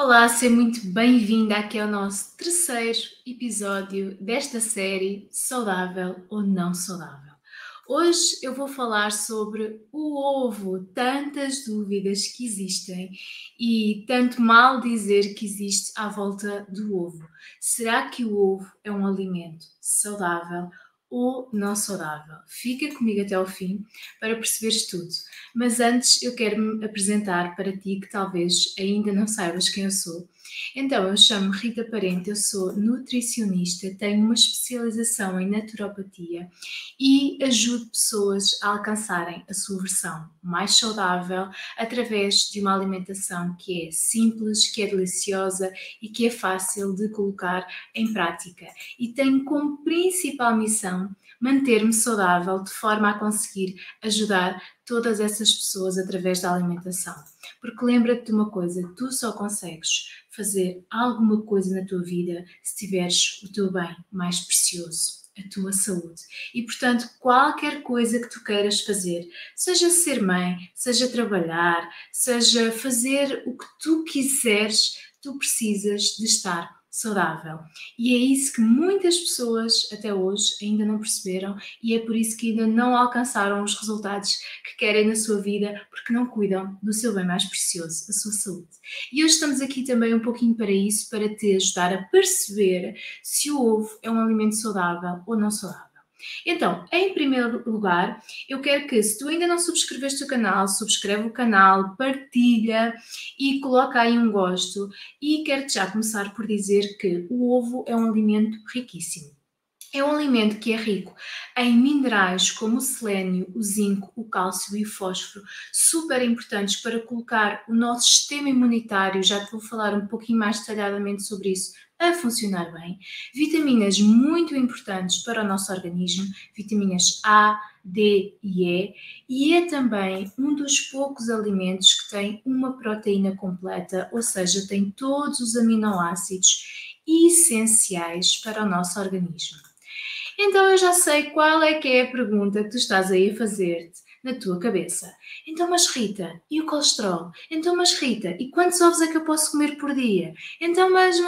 Olá, seja muito bem-vinda aqui ao nosso terceiro episódio desta série Saudável ou Não Saudável. Hoje eu vou falar sobre o ovo, tantas dúvidas que existem e tanto mal dizer que existe à volta do ovo. Será que o ovo é um alimento saudável ou não saudável? Fica comigo até ao fim para perceberes tudo. Mas antes eu quero me apresentar para ti que talvez ainda não saibas quem eu sou. Então, eu chamo-me Rita Parente, eu sou nutricionista, tenho uma especialização em naturopatia e ajudo pessoas a alcançarem a sua versão mais saudável através de uma alimentação que é simples, que é deliciosa e que é fácil de colocar em prática. E tenho como principal missão manter-me saudável de forma a conseguir ajudar todas essas pessoas através da alimentação. Porque lembra-te de uma coisa, tu só consegues fazer alguma coisa na tua vida se tiveres o teu bem mais precioso, a tua saúde. E, portanto, qualquer coisa que tu queiras fazer, seja ser mãe, seja trabalhar, seja fazer o que tu quiseres, tu precisas de estar saudável. E é isso que muitas pessoas até hoje ainda não perceberam e é por isso que ainda não alcançaram os resultados que querem na sua vida, porque não cuidam do seu bem mais precioso, a sua saúde. E hoje estamos aqui também um pouquinho para isso, para te ajudar a perceber se o ovo é um alimento saudável ou não saudável. Então, em primeiro lugar, eu quero que, se tu ainda não subscreveste o canal, subscreve o canal, partilha e coloca aí um gosto. E quero-te já começar por dizer que o ovo é um alimento riquíssimo. É um alimento que é rico em minerais como o selênio, o zinco, o cálcio e o fósforo, super importantes para colocar o nosso sistema imunitário, já te vou falar um pouquinho mais detalhadamente sobre isso, a funcionar bem. Vitaminas muito importantes para o nosso organismo, vitaminas A, D e E é também um dos poucos alimentos que tem uma proteína completa, ou seja, tem todos os aminoácidos essenciais para o nosso organismo. Então eu já sei qual é que é a pergunta que tu estás aí a fazer-te na tua cabeça. Então, mas Rita, e o colesterol? Então, mas Rita, e quantos ovos é que eu posso comer por dia? Então, mas.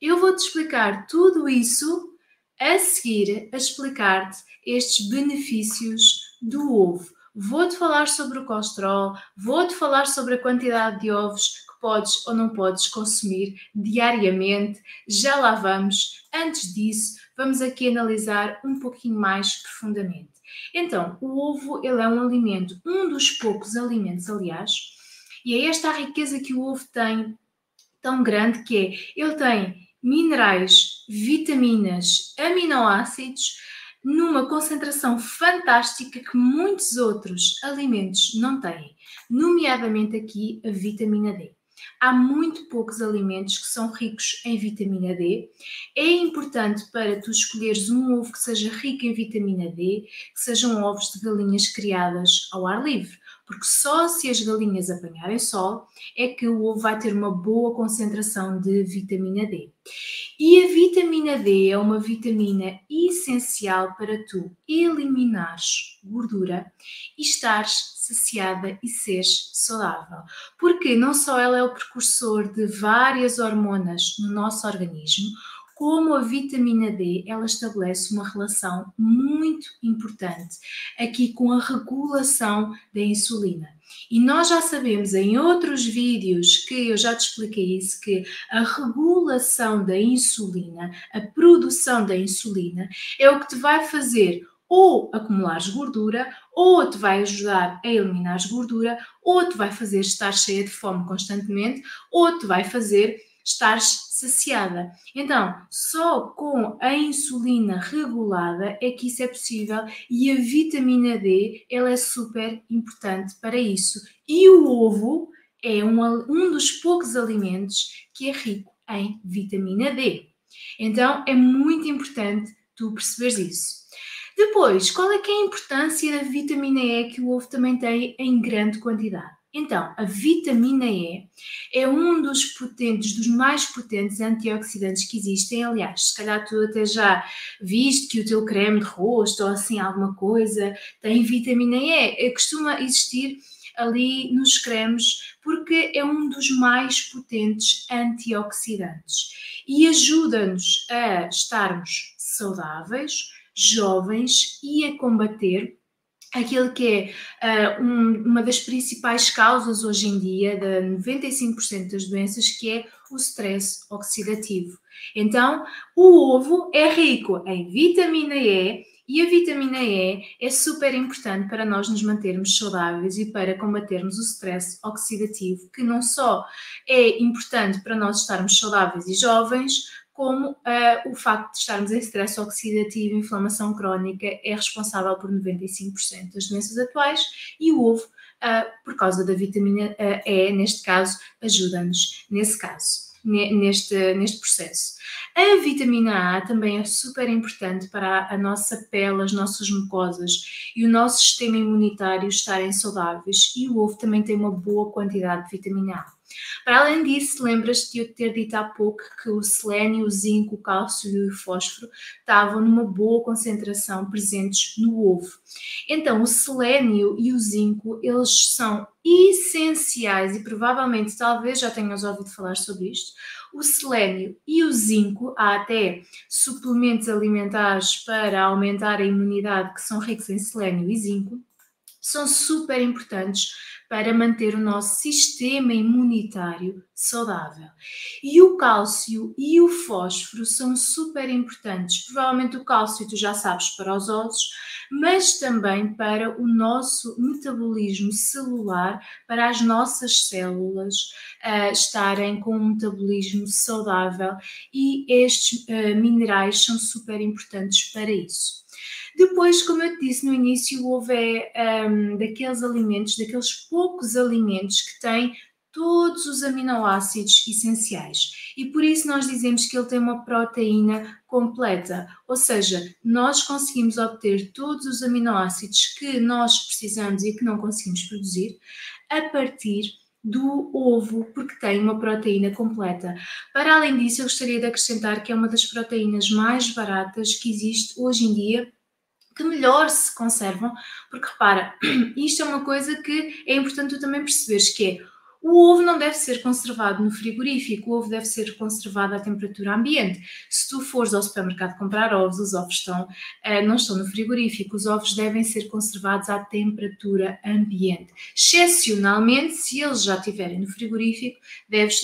Eu vou-te explicar tudo isso a seguir, a explicar-te estes benefícios do ovo. Vou-te falar sobre o colesterol, vou-te falar sobre a quantidade de ovos que podes ou não podes consumir diariamente. Já lá vamos. Antes disso, vamos aqui analisar um pouquinho mais profundamente. Então, o ovo ele é um alimento, um dos poucos alimentos, aliás, e é esta a riqueza que o ovo tem, tão grande que é, ele tem minerais, vitaminas, aminoácidos, numa concentração fantástica que muitos outros alimentos não têm, nomeadamente aqui a vitamina D. Há muito poucos alimentos que são ricos em vitamina D. É importante para tu escolheres um ovo que seja rico em vitamina D, que sejam ovos de galinhas criadas ao ar livre, porque só se as galinhas apanharem sol é que o ovo vai ter uma boa concentração de vitamina D. E a vitamina D é uma vitamina essencial para tu eliminares gordura e estares saciada e seres saudável. Porque não só ela é o precursor de várias hormonas no nosso organismo, como a vitamina D, ela estabelece uma relação muito importante aqui com a regulação da insulina. E nós já sabemos em outros vídeos que eu já te expliquei isso, que a regulação da insulina, a produção da insulina, é o que te vai fazer ou acumulares gordura, ou te vai ajudar a eliminar gordura, ou te vai fazer estar cheia de fome constantemente, ou te vai fazer estar saciada. Então, só com a insulina regulada é que isso é possível e a vitamina D, ela é super importante para isso. E o ovo é um dos poucos alimentos que é rico em vitamina D. Então, é muito importante tu perceberes isso. Depois, qual é que é a importância da vitamina E que o ovo também tem em grande quantidade? Então, a vitamina E é um dos mais potentes antioxidantes que existem. Aliás, se calhar tu até já viste que o teu creme de rosto ou assim alguma coisa tem vitamina E. Costuma existir ali nos cremes, porque é um dos mais potentes antioxidantes e ajuda-nos a estarmos saudáveis, jovens e a combater aquilo que é uma das principais causas hoje em dia de 95% das doenças, que é o stress oxidativo. Então, o ovo é rico em vitamina E e a vitamina E é super importante para nós nos mantermos saudáveis e para combatermos o stress oxidativo, que não só é importante para nós estarmos saudáveis e jovens, como o facto de estarmos em stress oxidativo e inflamação crónica é responsável por 95% das doenças atuais, e o ovo, por causa da vitamina E, neste caso, ajuda-nos neste processo. A vitamina A também é super importante para a nossa pele, as nossas mucosas e o nosso sistema imunitário estarem saudáveis, e o ovo também tem uma boa quantidade de vitamina A. Para além disso, lembras-te de eu ter dito há pouco que o selênio, o zinco, o cálcio e o fósforo estavam numa boa concentração presentes no ovo. Então, o selênio e o zinco, eles são essenciais e provavelmente, talvez já tenhas ouvido falar sobre isto. O selênio e o zinco, há até suplementos alimentares para aumentar a imunidade que são ricos em selênio e zinco, são super importantes para manter o nosso sistema imunitário saudável. E o cálcio e o fósforo são super importantes. Provavelmente o cálcio, tu já sabes, para os ossos, mas também para o nosso metabolismo celular, para as nossas células estarem com um metabolismo saudável, e estes minerais são super importantes para isso. Depois, como eu te disse no início, o ovo é daqueles alimentos, daqueles poucos alimentos que têm todos os aminoácidos essenciais, e por isso nós dizemos que ele tem uma proteína completa, ou seja, nós conseguimos obter todos os aminoácidos que nós precisamos e que não conseguimos produzir a partir do ovo, porque tem uma proteína completa. Para além disso, eu gostaria de acrescentar que é uma das proteínas mais baratas que existe hoje em dia, que melhor se conservam, porque repara, isto é uma coisa que é importante tu também perceberes, que é: o ovo não deve ser conservado no frigorífico, o ovo deve ser conservado à temperatura ambiente. Se tu fores ao supermercado comprar ovos, os ovos não estão no frigorífico, os ovos devem ser conservados à temperatura ambiente. Excepcionalmente, se eles já estiverem no frigorífico, deves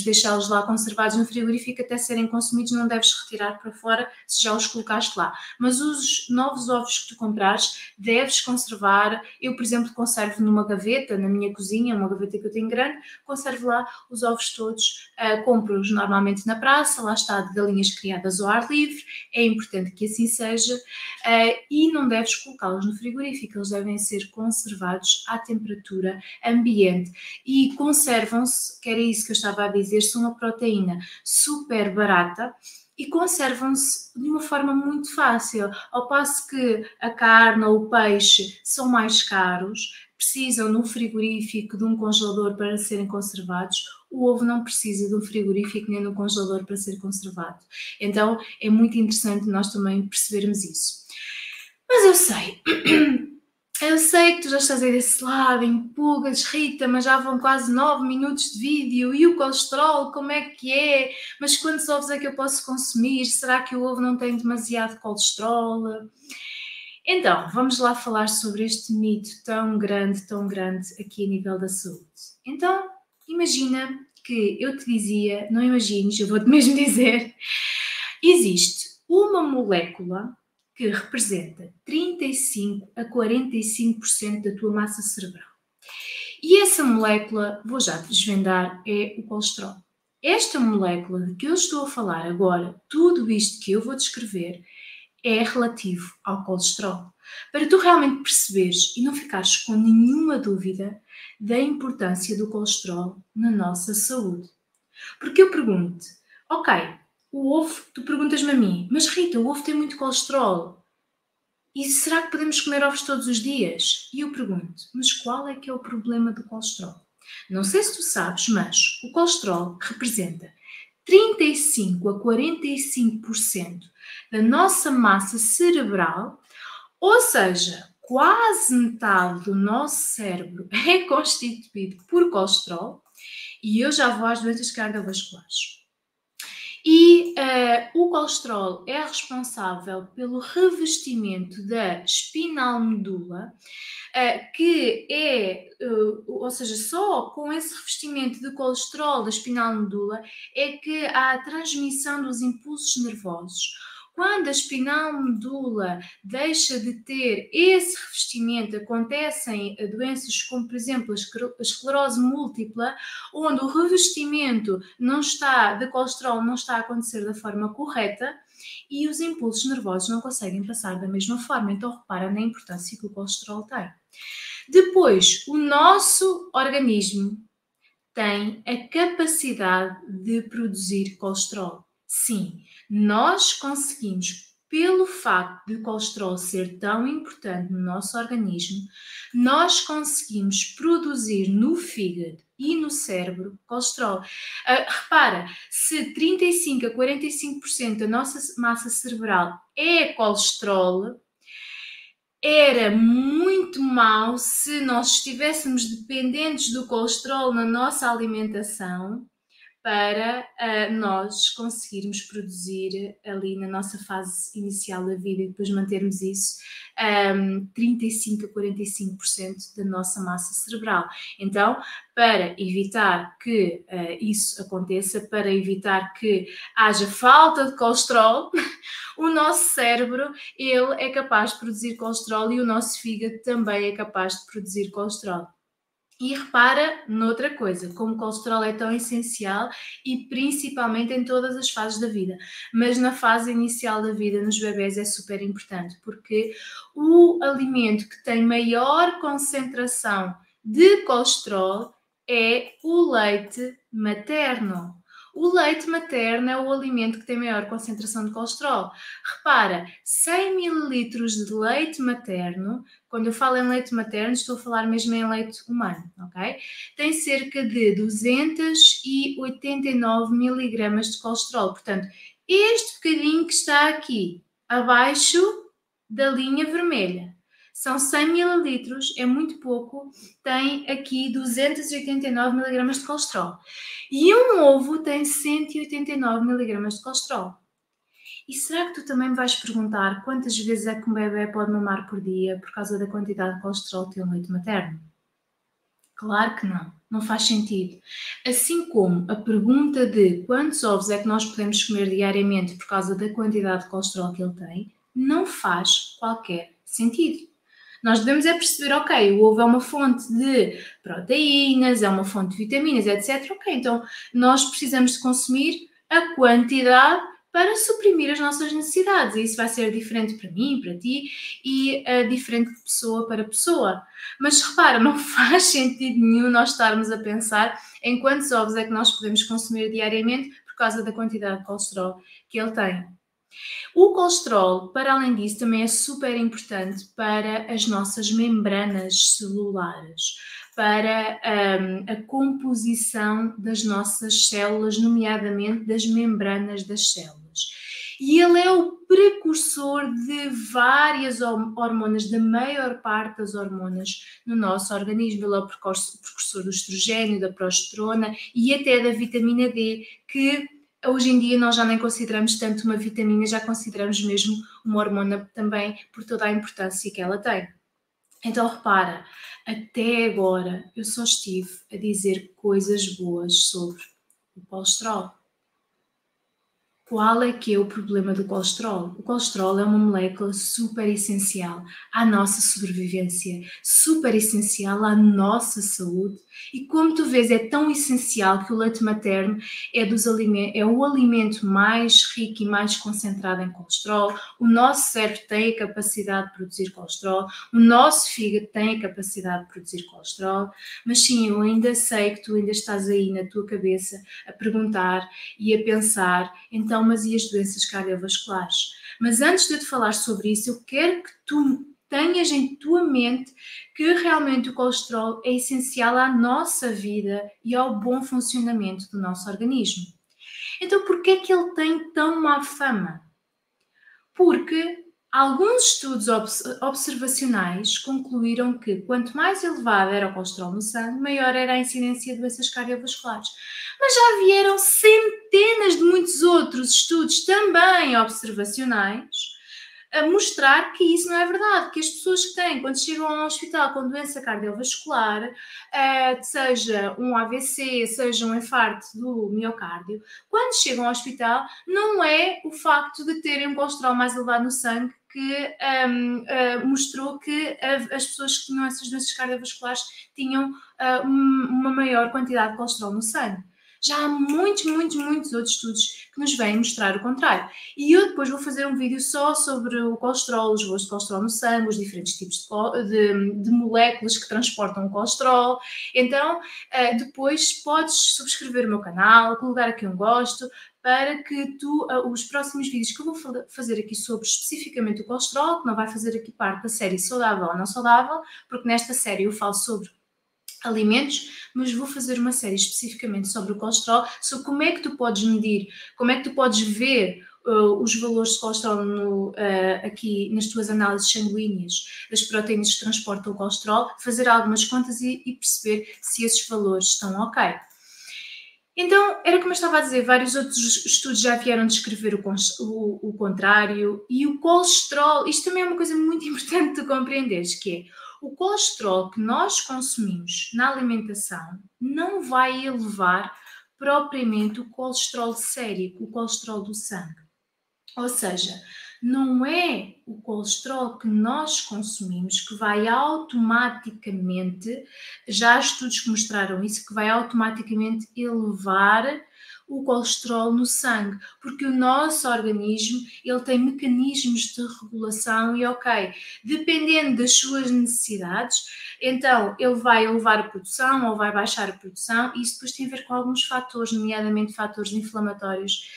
deixá-los lá conservados no frigorífico até serem consumidos, não deves retirar para fora se já os colocaste lá. Mas os novos ovos que tu comprares, deves conservar. Eu, por exemplo, conservo numa gaveta, na minha cozinha, uma gaveta que eu tenho grande, conservo lá os ovos todos, compro-os normalmente na praça, lá está, de galinhas criadas ao ar livre, é importante que assim seja, e não deves colocá-los no frigorífico, eles devem ser conservados à temperatura ambiente, e conservam-se, que era isso que eu estava a dizer, são uma proteína super barata, e conservam-se de uma forma muito fácil, ao passo que a carne ou o peixe são mais caros, precisam de um frigorífico, de um congelador para serem conservados. O ovo não precisa de um frigorífico nem de um congelador para ser conservado. Então é muito interessante nós também percebermos isso. Mas eu sei que tu já estás aí desse lado, empolgas, Rita, mas já vão quase 9 minutos de vídeo, e o colesterol, como é que é? Mas quantos ovos é que eu posso consumir? Será que o ovo não tem demasiado colesterol? Então, vamos lá falar sobre este mito tão grande aqui a nível da saúde. Então, imagina que eu te dizia, não imagines, eu vou-te mesmo dizer, existe uma molécula que representa 35 a 45% da tua massa cerebral. E essa molécula, vou já te desvendar, é o colesterol. Esta molécula de que eu estou a falar agora, tudo isto que eu vou descrever, é relativo ao colesterol. Para tu realmente perceberes e não ficares com nenhuma dúvida da importância do colesterol na nossa saúde. Porque eu pergunto, ok, o ovo, tu perguntas-me a mim, mas Rita, o ovo tem muito colesterol. E será que podemos comer ovos todos os dias? E eu pergunto, mas qual é que é o problema do colesterol? Não sei se tu sabes, mas o colesterol representa 35 a 45% da nossa massa cerebral, ou seja, quase metade do nosso cérebro é constituído por colesterol, e eu já vou às doenças cardiovasculares. E o colesterol é responsável pelo revestimento da espinal medula, que é, ou seja, só com esse revestimento de colesterol da espinal medula é que há a transmissão dos impulsos nervosos. Quando a espinal medula deixa de ter esse revestimento, acontecem doenças como, por exemplo, a esclerose múltipla, onde o revestimento de colesterol não está a acontecer da forma correta e os impulsos nervosos não conseguem passar da mesma forma. Então, repara na importância que o colesterol tem. Depois, o nosso organismo tem a capacidade de produzir colesterol. Sim, nós conseguimos, pelo facto de o colesterol ser tão importante no nosso organismo, nós conseguimos produzir no fígado e no cérebro colesterol. Repara, se 35 a 45% da nossa massa cerebral é colesterol, era muito mau se nós estivéssemos dependentes do colesterol na nossa alimentação para nós conseguirmos produzir ali na nossa fase inicial da vida e depois mantermos isso 35 a 45% da nossa massa cerebral. Então, para evitar que isso aconteça, para evitar que haja falta de colesterol, o nosso cérebro ele é capaz de produzir colesterol e o nosso fígado também é capaz de produzir colesterol. E repara noutra coisa, como o colesterol é tão essencial e principalmente em todas as fases da vida, mas na fase inicial da vida, nos bebés, é super importante, porque o alimento que tem maior concentração de colesterol é o leite materno. O leite materno é o alimento que tem maior concentração de colesterol. Repara, 100 ml de leite materno, quando eu falo em leite materno, estou a falar mesmo em leite humano, ok? Tem cerca de 289 miligramas de colesterol. Portanto, este bocadinho que está aqui, abaixo da linha vermelha, são 100 mililitros, é muito pouco, tem aqui 289 miligramas de colesterol. E um ovo tem 189 miligramas de colesterol. E será que tu também me vais perguntar quantas vezes é que um bebê pode mamar por dia por causa da quantidade de colesterol que tem no leite materno? Claro que não, não faz sentido. Assim como a pergunta de quantos ovos é que nós podemos comer diariamente por causa da quantidade de colesterol que ele tem, não faz qualquer sentido. Nós devemos é perceber, ok, o ovo é uma fonte de proteínas, é uma fonte de vitaminas, etc. Ok, então nós precisamos de consumir a quantidade para suprimir as nossas necessidades. E isso vai ser diferente para mim, para ti e diferente de pessoa para pessoa. Mas repara, não faz sentido nenhum nós estarmos a pensar em quantos ovos é que nós podemos consumir diariamente por causa da quantidade de colesterol que ele tem. O colesterol, para além disso, também é super importante para as nossas membranas celulares, para a composição das nossas células, nomeadamente das membranas das células. E ele é o precursor de várias hormonas, da maior parte das hormonas no nosso organismo. Ele é o precursor do estrogênio, da progesterona e até da vitamina D, que hoje em dia nós já nem consideramos tanto uma vitamina, já consideramos mesmo uma hormona também por toda a importância que ela tem. Então repara, até agora eu só estive a dizer coisas boas sobre o colesterol. Qual é que é o problema do colesterol? O colesterol é uma molécula super essencial à nossa sobrevivência, super essencial à nossa saúde e, como tu vês, é tão essencial que o leite materno é o alimento mais rico e mais concentrado em colesterol. O nosso cérebro tem a capacidade de produzir colesterol, o nosso fígado tem a capacidade de produzir colesterol, mas sim, eu ainda sei que tu ainda estás aí na tua cabeça a perguntar e a pensar, então, mas e as doenças cardiovasculares? Mas antes de eu te falar sobre isso, eu quero que tu tenhas em tua mente que realmente o colesterol é essencial à nossa vida e ao bom funcionamento do nosso organismo. Então, por que é que ele tem tão má fama? Porque Alguns estudos observacionais concluíram que quanto mais elevado era o colesterol no sangue, maior era a incidência de doenças cardiovasculares. Mas já vieram centenas de muitos outros estudos também observacionais a mostrar que isso não é verdade, que as pessoas que têm, quando chegam ao hospital com doença cardiovascular, seja um AVC, seja um infarto do miocárdio, quando chegam ao hospital, não é o facto de terem um colesterol mais elevado no sangue que mostrou que as pessoas que tinham essas doenças cardiovasculares tinham uma maior quantidade de colesterol no sangue. Já há muitos outros estudos que nos vêm mostrar o contrário. E eu depois vou fazer um vídeo só sobre o colesterol, os voos de colesterol no sangue, os diferentes tipos de moléculas que transportam o colesterol. Então, depois podes subscrever o meu canal, colocar aqui um gosto, para que os próximos vídeos que eu vou fazer aqui sobre especificamente o colesterol, que não vai fazer aqui parte da série saudável ou não saudável, porque nesta série eu falo sobre alimentos, mas vou fazer uma série especificamente sobre o colesterol, sobre como é que tu podes medir, como é que tu podes ver os valores de colesterol aqui nas tuas análises sanguíneas, das proteínas que transportam o colesterol, fazer algumas contas e perceber se esses valores estão ok. Então, era como eu estava a dizer, vários outros estudos já vieram descrever o contrário, e o colesterol, isto também é uma coisa muito importante de compreenderes, que é o colesterol que nós consumimos na alimentação não vai elevar propriamente o colesterol sérico, o colesterol do sangue. Ou seja, não é o colesterol que nós consumimos que vai automaticamente, já há estudos que mostraram isso, que vai automaticamente elevar o colesterol no sangue, porque o nosso organismo, ele tem mecanismos de regulação e, ok, dependendo das suas necessidades, então ele vai elevar a produção ou vai baixar a produção, e isso depois tem a ver com alguns fatores, nomeadamente fatores inflamatórios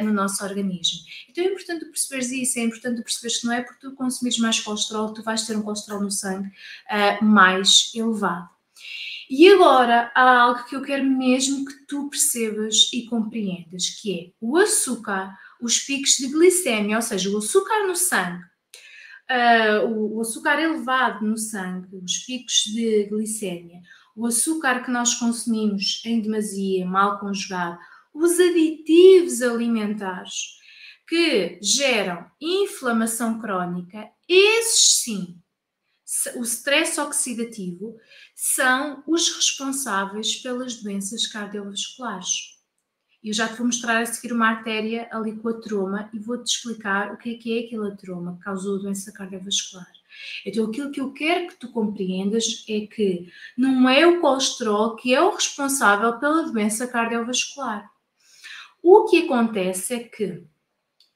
no nosso organismo. Então é importante tu perceberes isso, é importante tu perceberes que não é porque tu consumires mais colesterol que tu vais ter um colesterol no sangue mais elevado. E agora há algo que eu quero mesmo que tu percebas e compreendas, que é o açúcar, os picos de glicemia, ou seja, o açúcar no sangue, o açúcar elevado no sangue, os picos de glicemia, o açúcar que nós consumimos em demasia, mal conjugado, os aditivos alimentares que geram inflamação crónica, esses sim, o stress oxidativo, são os responsáveis pelas doenças cardiovasculares. Eu já te vou mostrar a seguir uma artéria ali com ateroma e vou-te explicar o que é aquele ateroma que causou a doença cardiovascular. Então, aquilo que eu quero que tu compreendas é que não é o colesterol que é o responsável pela doença cardiovascular. O que acontece é que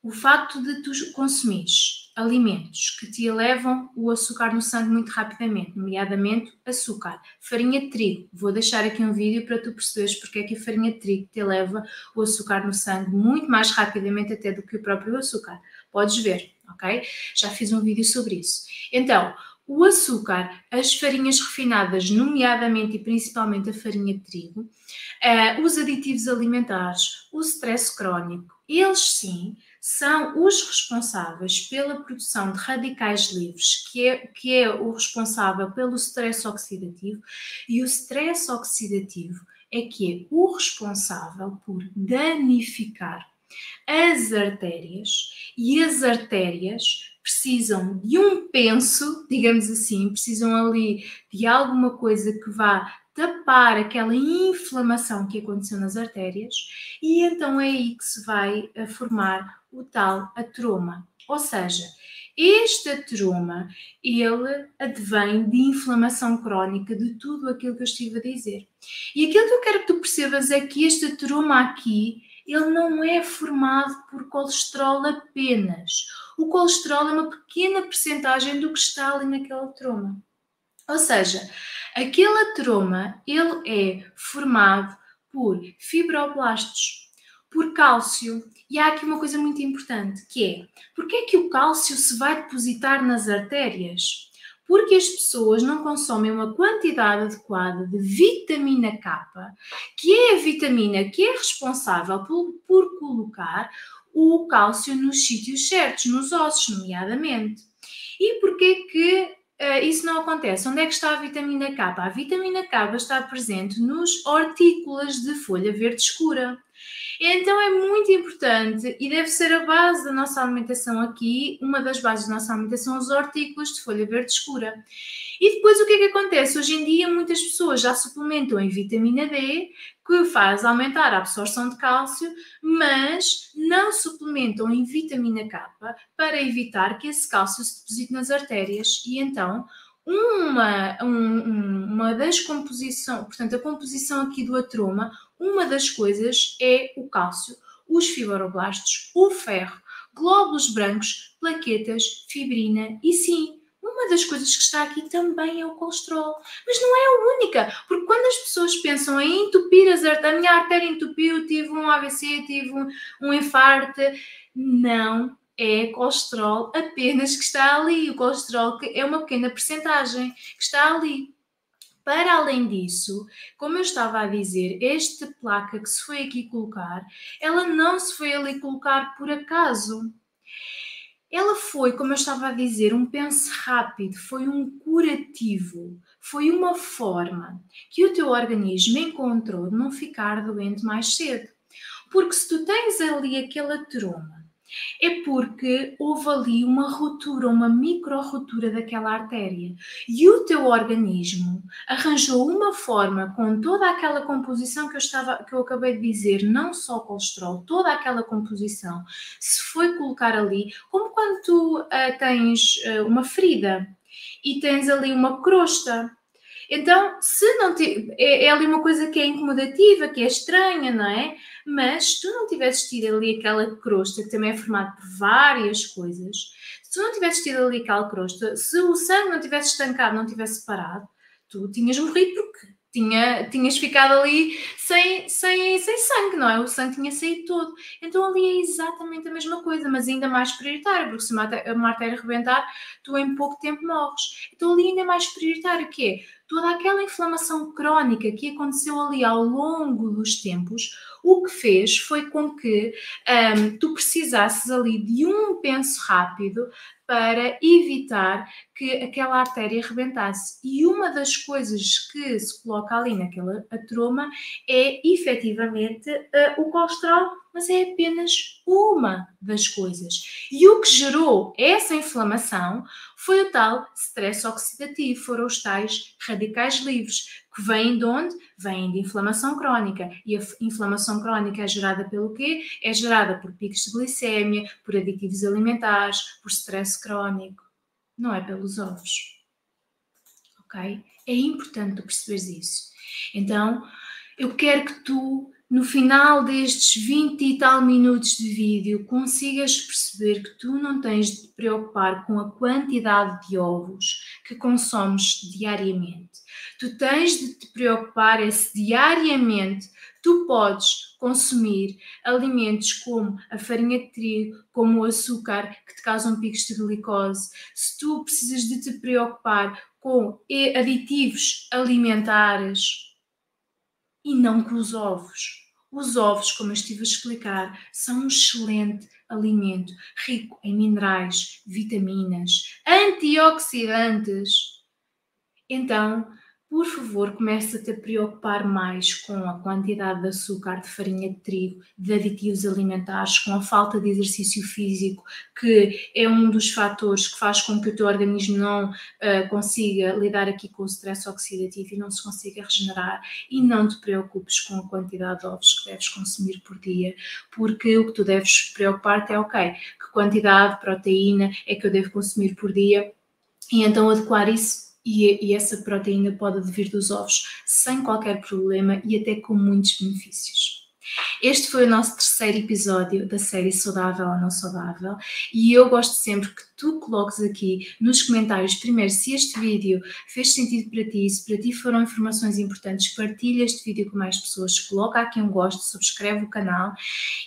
o facto de tu consumires alimentos que te elevam o açúcar no sangue muito rapidamente, nomeadamente açúcar, farinha de trigo. Vou deixar aqui um vídeo para tu perceberes porque é que a farinha de trigo te eleva o açúcar no sangue muito mais rapidamente até do que o próprio açúcar. Podes ver, ok? Já fiz um vídeo sobre isso. Então, o açúcar, as farinhas refinadas, nomeadamente e principalmente a farinha de trigo, os aditivos alimentares, o stress crónico, eles sim são os responsáveis pela produção de radicais livres, que é o responsável pelo stress oxidativo, e o stress oxidativo é que é o responsável por danificar as artérias, e as artérias precisam de um penso, digamos assim, precisam ali de alguma coisa que vá tapar aquela inflamação que aconteceu nas artérias, e então é aí que se vai formar o tal ateroma. Ou seja, este ateroma, ele advém de inflamação crónica de tudo aquilo que eu estive a dizer. E aquilo que eu quero que tu percebas é que este ateroma aqui, ele não é formado por colesterol apenas. O colesterol é uma pequena percentagem do que está ali naquele ateroma. Ou seja, aquele ateroma, ele é formado por fibroblastos, por cálcio. E há aqui uma coisa muito importante, que é, porque é que o cálcio se vai depositar nas artérias? Porque as pessoas não consomem uma quantidade adequada de vitamina K, que é a vitamina que é responsável por colocar o cálcio nos sítios certos, nos ossos, nomeadamente. E porquê que isso não acontece? Onde é que está a vitamina K? A vitamina K está presente nos hortícolas de folha verde escura. Então é muito importante e deve ser a base da nossa alimentação aqui, uma das bases da nossa alimentação, os hortícolas de folha verde escura. E depois o que é que acontece? Hoje em dia muitas pessoas já suplementam em vitamina D, que faz aumentar a absorção de cálcio, mas não suplementam em vitamina K para evitar que esse cálcio se deposite nas artérias. E então uma das composições, portanto a composição aqui do atroma, uma das coisas é o cálcio, os fibroblastos, o ferro, glóbulos brancos, plaquetas, fibrina e sim, uma das coisas que está aqui também é o colesterol. Mas não é a única, porque quando as pessoas pensam em entupir as artérias, a minha artéria entupiu, tive um AVC, tive um infarto, não é colesterol apenas que está ali. O colesterol é uma pequena percentagem que está ali. Para além disso, como eu estava a dizer, esta placa que se foi aqui colocar, ela não se foi ali colocar por acaso. Ela foi, como eu estava a dizer, um pense rápido, foi um curativo, foi uma forma que o teu organismo encontrou de não ficar doente mais cedo. Porque se tu tens ali aquele ateroma, é porque houve ali uma ruptura, uma micro-ruptura daquela artéria. E o teu organismo arranjou uma forma, com toda aquela composição que eu acabei de dizer, não só colesterol, toda aquela composição, se foi colocar ali, como quando tu tens uma ferida e tens ali uma crosta. Então, se não é ali uma coisa que é incomodativa, que é estranha, não é? Mas se tu não tivesses tido ali aquela crosta, que também é formada por várias coisas, se tu não tivesses tido ali aquela crosta, se o sangue não tivesse estancado, não tivesse parado, tu tinhas morrido porque tinhas ficado ali sem sangue, não é? O sangue tinha saído todo. Então ali é exatamente a mesma coisa, mas ainda mais prioritário, porque se uma artéria rebentar, tu em pouco tempo morres. Então ali ainda é mais prioritário, que é toda aquela inflamação crónica que aconteceu ali ao longo dos tempos, o que fez foi com que tu precisasses ali de um penso rápido para evitar que aquela artéria rebentasse. E uma das coisas que se coloca ali naquele ateroma é efetivamente o colesterol, mas é apenas uma das coisas. E o que gerou essa inflamação foi o tal stress oxidativo, foram os tais radicais livres, que vêm de onde? Vêm de inflamação crónica. E a inflamação crónica é gerada pelo quê? É gerada por picos de glicémia, por aditivos alimentares, por stress crónico. Não é pelos ovos. Ok? É importante tu perceberes isso. Então, eu quero que tu, no final destes 20 e tal minutos de vídeo, consigas perceber que tu não tens de te preocupar com a quantidade de ovos que consomes diariamente. Tu tens de te preocupar se diariamente tu podes consumir alimentos como a farinha de trigo, como o açúcar, que te causam picos de glicose. Se tu precisas de te preocupar com aditivos alimentares, e não com os ovos. Os ovos, como eu estive a explicar, são um excelente alimento, rico em minerais, vitaminas, antioxidantes. Então, por favor, começa-te a preocupar mais com a quantidade de açúcar, de farinha de trigo, de aditivos alimentares, com a falta de exercício físico, que é um dos fatores que faz com que o teu organismo não consiga lidar aqui com o stress oxidativo e não se consiga regenerar. E não te preocupes com a quantidade de ovos que deves consumir por dia, porque o que tu deves preocupar-te é, ok, que quantidade de proteína é que eu devo consumir por dia, e então adequar isso. E essa proteína pode advir dos ovos sem qualquer problema e até com muitos benefícios. Este foi o nosso terceiro episódio da série Saudável ou Não Saudável e eu gosto sempre que tu coloques aqui nos comentários, primeiro, se este vídeo fez sentido para ti, se para ti foram informações importantes, partilha este vídeo com mais pessoas, coloca aqui um gosto, subscreve o canal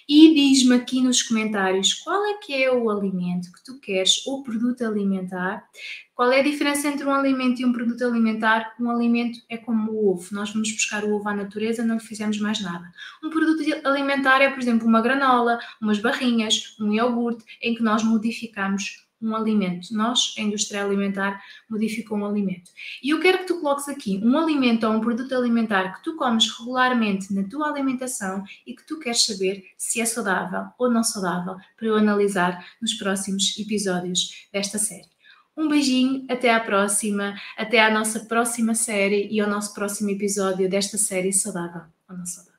e diz-me aqui nos comentários qual é que é o alimento que tu queres ou produto alimentar Qual é a diferença entre um alimento e um produto alimentar? Um alimento é como o ovo. Nós vamos buscar o ovo à natureza, não lhe fizemos mais nada. Um produto alimentar é, por exemplo, uma granola, umas barrinhas, um iogurte, em que nós modificamos um alimento. Nós, a indústria alimentar, modificou um alimento. E eu quero que tu coloques aqui um alimento ou um produto alimentar que tu comes regularmente na tua alimentação e que tu queres saber se é saudável ou não saudável, para eu analisar nos próximos episódios desta série. Um beijinho, até à próxima, até à nossa próxima série e ao nosso próximo episódio desta série Saudável ou Não Saudável.